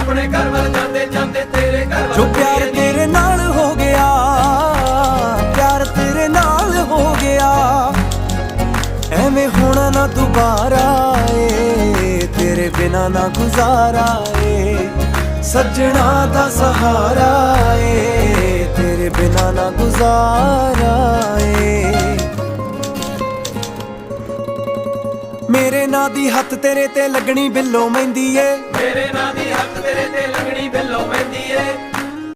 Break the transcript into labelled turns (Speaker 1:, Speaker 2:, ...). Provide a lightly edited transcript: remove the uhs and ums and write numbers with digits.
Speaker 1: अपने घर वाल जाते जाते तेरे घर
Speaker 2: जो प्यार तेरे नाल हो गया, प्यार तेरे नाल हो गया, एवें होना ना दोबारा ए, तेरे बिना ना गुजारा ए, सजना दा सहारा ए, तेरे बिना ना गुजारा ए। मेरे नां दी हत्थ तेरे ते लगनी बिल्लो मेहंदी ए,
Speaker 1: मेरे नां दी हत्थ तेरे ते लगनी बिल्लो मेहंदी ए।